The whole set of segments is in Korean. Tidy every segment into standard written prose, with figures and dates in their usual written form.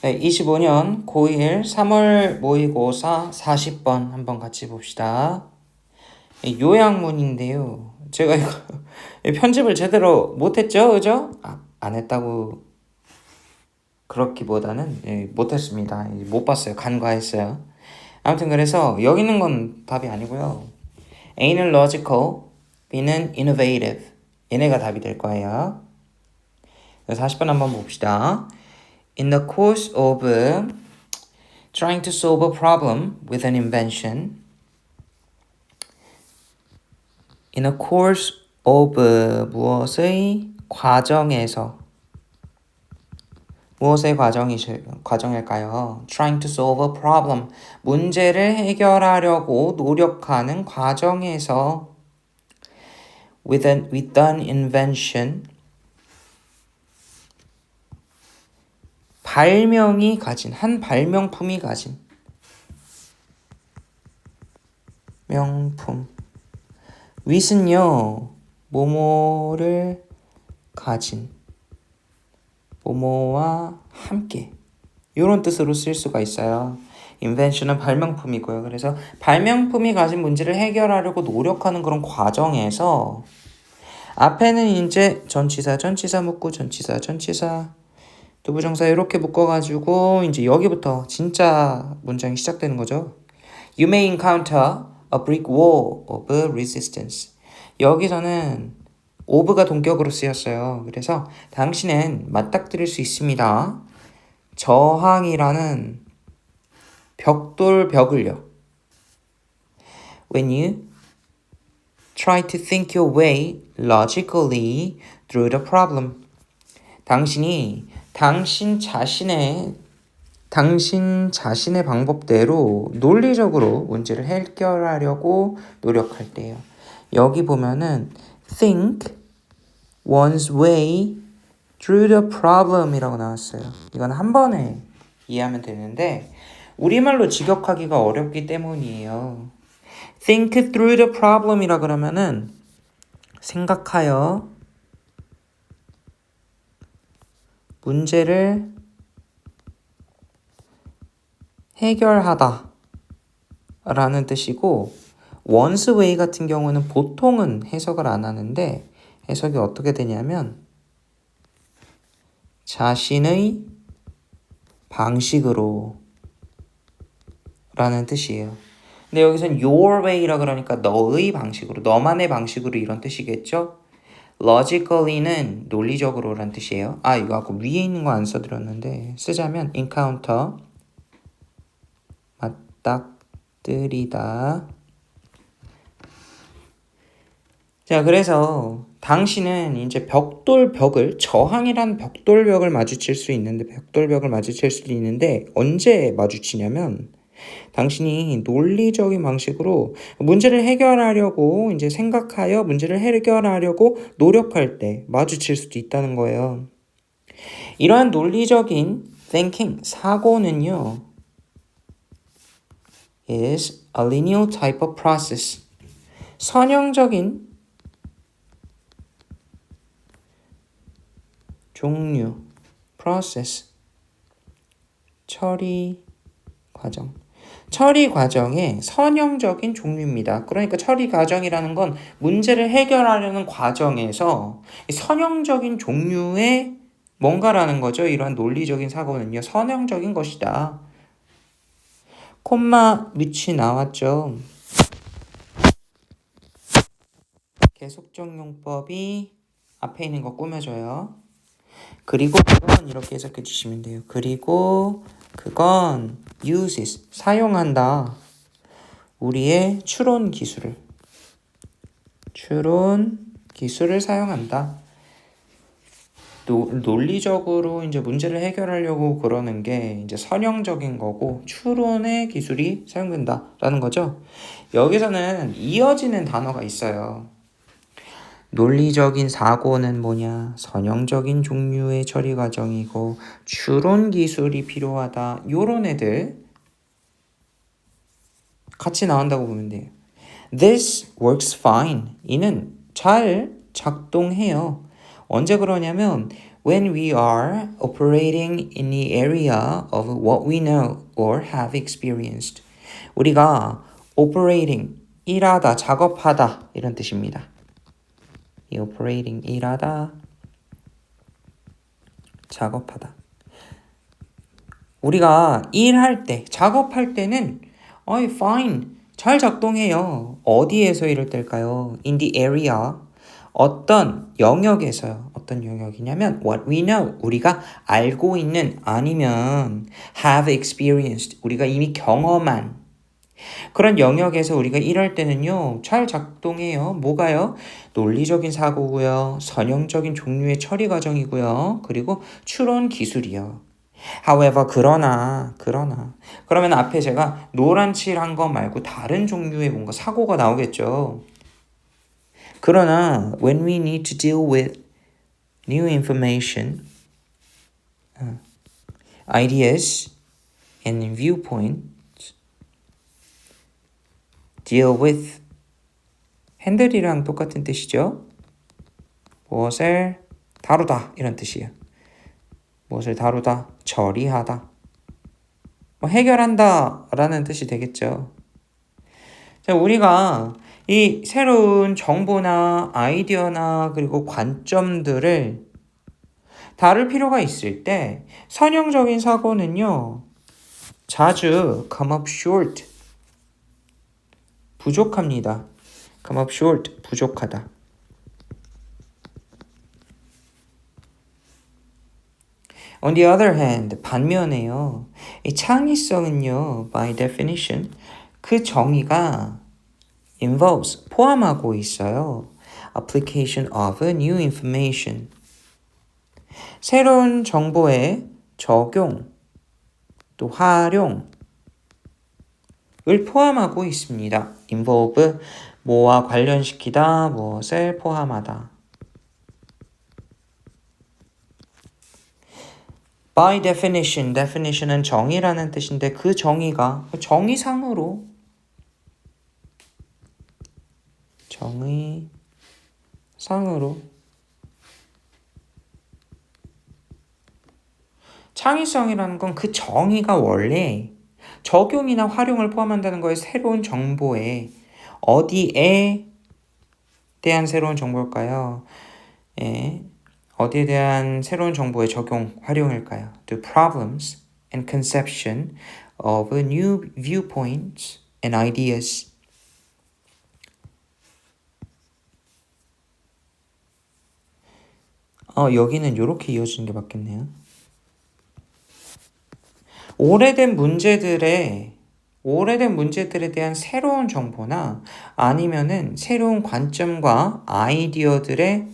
네, 25년 고1 3월 모의고사 40번 한번 같이 봅시다. 요약문인데요. 제가 이거 편집을 제대로 못했죠? 그죠? 안 했다고 그렇기보다는 못했습니다. 못 봤어요. 간과했어요. 아무튼 그래서 여기 있는 건 답이 아니고요. A는 logical, B는 innovative. 얘네가 답이 될 거예요. 40번 한번 봅시다. In the course of trying to solve a problem with an invention, in a course of 무엇의 과정에서 무엇의 과정일까요? Trying to solve a problem. 문제를 해결하려고 노력하는 과정에서 with an invention. 한 발명품이 가진 명품. with은요, 뭐뭐를 가진, 뭐뭐와 함께 이런 뜻으로 쓸 수가 있어요. invention은 발명품이고요. 그래서 발명품이 가진 문제를 해결하려고 노력하는 그런 과정에서 앞에는 이제 전치사 묶고 전치사 두부정사 이렇게 묶어가지고 이제 여기부터 진짜 문장이 시작되는 거죠. You may encounter a brick wall of resistance. 여기서는 of가 동격으로 쓰였어요. 그래서 당신은 맞닥뜨릴 수 있습니다. 저항이라는 벽을요. When you try to think your way logically through the problem. 당신이 당신 자신의 방법대로 논리적으로 문제를 해결하려고 노력할 때요. 여기 보면은 think one's way through the problem 이라고 나왔어요. 이건 한 번에 이해하면 되는데 우리말로 직역하기가 어렵기 때문이에요. think through the problem 이라 그러면은 생각하여 문제를 해결하다 라는 뜻이고 one's way 같은 경우는 보통은 해석을 안 하는데 해석이 어떻게 되냐면 자신의 방식으로 라는 뜻이에요. 근데 여기서는 your way라 그러니까 너의 방식으로, 너만의 방식으로 이런 뜻이겠죠? logically는 논리적으로 라는 뜻이에요. 이거 아까 위에 있는 거 안 써드렸는데 쓰자면 encounter 맞닥뜨리다. 자, 그래서 당신은 이제 저항이란 벽돌벽을 마주칠 수 있는데 언제 마주치냐면 당신이 논리적인 방식으로 문제를 해결하려고 이제 생각하여 문제를 해결하려고 노력할 때 마주칠 수도 있다는 거예요. 이러한 논리적인 thinking, 사고는요, is a linear type of process. 선형적인 종류, process, 처리 과정의 선형적인 종류입니다. 그러니까 처리 과정이라는 건 문제를 해결하려는 과정에서 선형적인 종류의 뭔가라는 거죠. 이러한 논리적인 사고는요, 선형적인 것이다. 콤마 밑이 나왔죠. 계속적 용법이 앞에 있는 거 꾸며줘요. 그리고 그건 이렇게 해석해 주시면 돼요. 그리고 그건 uses, 사용한다. 우리의 추론 기술을 사용한다. 논리적으로 이제 문제를 해결하려고 그러는 게 이제 선형적인 거고 추론의 기술이 사용된다라는 거죠. 여기서는 이어지는 단어가 있어요. 논리적인 사고는 뭐냐? 선형적인 종류의 처리 과정이고 추론 기술이 필요하다. 요런 애들 같이 나온다고 보면 돼요. This works fine. 이는 잘 작동해요. 언제 그러냐면 when we are operating in the area of what we know or have experienced. 우리가 operating, 일하다, 작업하다 이런 뜻입니다. 이 operating, 일하다, 작업하다. 우리가 일할 때, 작업할 때는 fine, 잘 작동해요. 어디에서 이럴 때일까요? In the area, 어떤 영역에서요. 어떤 영역이냐면 what we know, 우리가 알고 있는 아니면 have experienced, 우리가 이미 경험한 그런 영역에서 우리가 일할 때는요. 잘 작동해요. 뭐가요? 논리적인 사고고요. 선형적인 종류의 처리 과정이고요. 그리고 추론 기술이요. However, 그러나 그러면 앞에 제가 노란 칠한 거 말고 다른 종류의 뭔가 사고가 나오겠죠. 그러나 when we need to deal with new information, ideas and viewpoints, deal with 핸들이랑 똑같은 뜻이죠. 무엇을 다루다 이런 뜻이에요. 무엇을 다루다, 처리하다, 해결한다 라는 뜻이 되겠죠. 자, 우리가 이 새로운 정보나 아이디어나 그리고 관점들을 다룰 필요가 있을 때 선형적인 사고는요. 자주 come up short, 부족합니다. come up short, 부족하다. On the other hand, 반면에요. 이 창의성은요, by definition, 그 정의가 involves, 포함하고 있어요. application of new information. 새로운 정보의 적용, 또 활용을 포함하고 있습니다. involve, 뭐와 관련시키다, 무엇을 포함하다. By definition, definition은 정의라는 뜻인데 그 정의가 정의상으로 창의성이라는 건 그 정의가 원래 적용이나 활용을 포함한다는 거예요. 새로운 정보에 어디에 대한 새로운 정보일까요? 어디에 대한 새로운 정보의 적용, 활용일까요? The problems and conception of new viewpoints and ideas. 여기는 이렇게 이어지는 게 맞겠네요. 오래된 문제들에 대한 새로운 정보나 아니면은 새로운 관점과 아이디어들의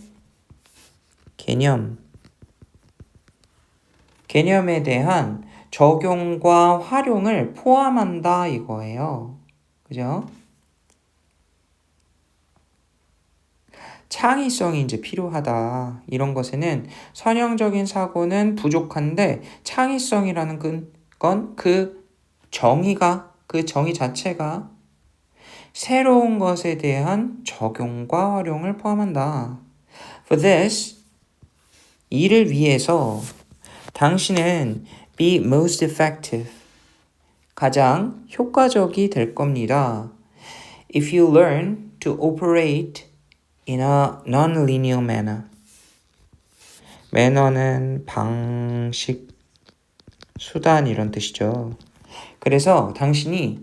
개념에 대한 적용과 활용을 포함한다 이거예요. 그죠? 창의성이 이제 필요하다. 이런 것에는 선형적인 사고는 부족한데 창의성이라는 건 그 정의 자체가 새로운 것에 대한 적용과 활용을 포함한다. For this, 이를 위해서 당신은 be most effective, 가장 효과적이 될 겁니다. If you learn to operate in a non-linear manner. 매너는 방식, 수단 이런 뜻이죠. 그래서 당신이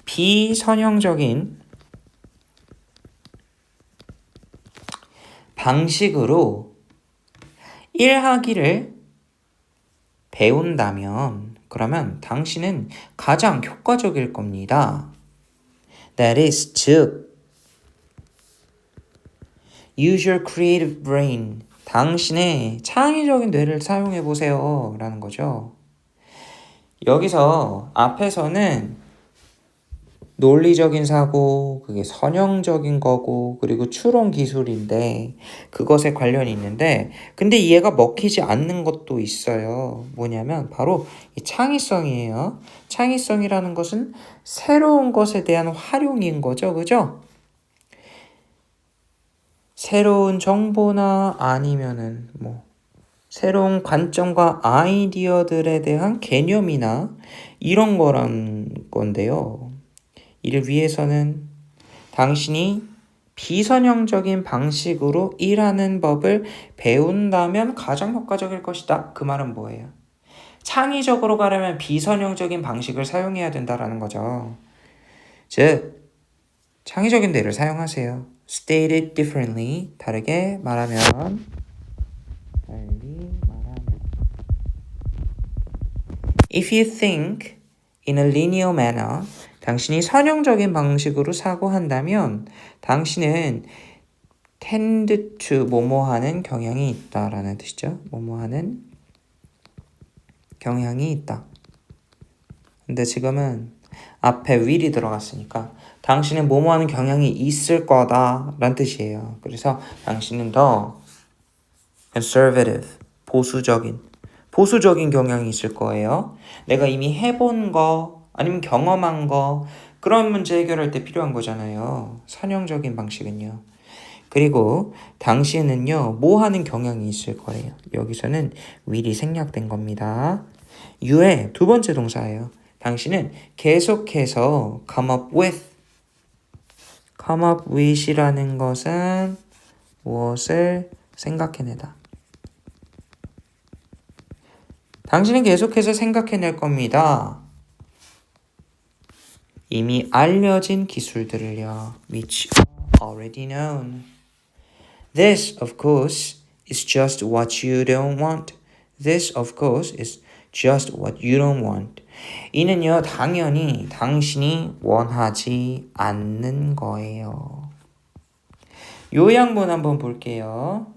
비선형적인 방식으로 일하기를 배운다면 그러면 당신은 가장 효과적일 겁니다. That is, 즉 use your creative brain. 당신의 창의적인 뇌를 사용해 보세요 라는 거죠. 여기서 앞에서는 논리적인 사고, 그게 선형적인 거고, 그리고 추론 기술인데 그것에 관련이 있는데 근데 이해가 먹히지 않는 것도 있어요. 뭐냐면 바로 이 창의성이에요. 창의성이라는 것은 새로운 것에 대한 활용인 거죠. 그죠? 새로운 정보나 아니면은 새로운 관점과 아이디어들에 대한 개념이나 이런 거란 건데요. 이를 위해서는 당신이 비선형적인 방식으로 일하는 법을 배운다면 가장 효과적일 것이다. 그 말은 뭐예요? 창의적으로 가려면 비선형적인 방식을 사용해야 된다라는 거죠. 즉, 창의적인 뇌를 사용하세요. Stated differently, 다르게 말하면 If you think in a linear manner, 당신이 선형적인 방식으로 사고한다면 당신은 tend to 뭐뭐하는 경향이 있다라는 뜻이죠. 뭐뭐하는 경향이 있다. 근데 지금은 앞에 will이 들어갔으니까 당신은 뭐뭐하는 경향이 있을 거다라는 뜻이에요. 그래서 당신은 더 conservative, 보수적인 경향이 있을 거예요. 내가 이미 해본 거 아니면 경험한 거 그런 문제 해결할 때 필요한 거잖아요. 선형적인 방식은요. 그리고 당신은요, 뭐 하는 경향이 있을 거예요. 여기서는 will이 생략된 겁니다. you의 두 번째 동사예요. 당신은 계속해서 come up with이라는 것은 무엇을 생각해내다. 당신은 계속해서 생각해낼 겁니다. 이미 알려진 기술들을요. which are already known. This, of course, is just what you don't want. This, of course, is just what you don't want. 이는요, 당연히 당신이 원하지 않는 거예요. 요양문 한번 볼게요.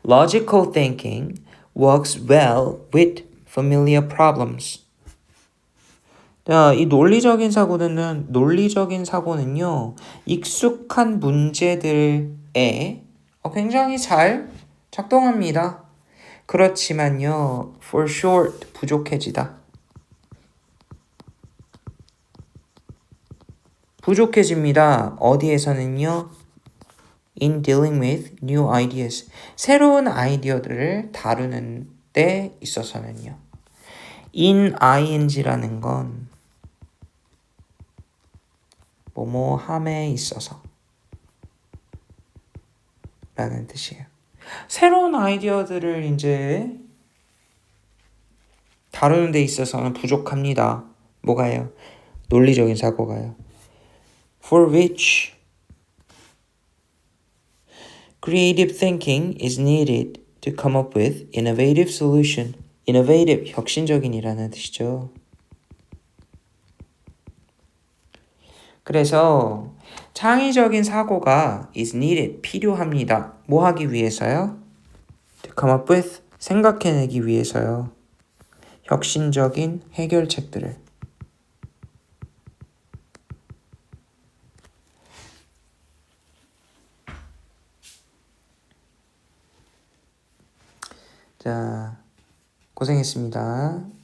Logical thinking works well with familiar problems. 자, 이 논리적인 사고는요, 익숙한 문제들에 굉장히 잘 작동합니다. 그렇지만요, for short, 부족해집니다. 어디에서는요? In dealing with new ideas. 새로운 아이디어들을 다루는 데 있어서는요. in ing라는 건 뭐뭐함에 있어서 라는 뜻이에요. 새로운 아이디어들을 이제 다루는 데 있어서는 부족합니다. 뭐가요? 논리적인 사고가요. For which creative thinking is needed to come up with innovative solution. innovative, 혁신적인이라는 뜻이죠. 그래서 창의적인 사고가 is needed, 필요합니다. 뭐 하기 위해서요? To come up with, 생각해내기 위해서요. 혁신적인 해결책들을. 자, 고생했습니다.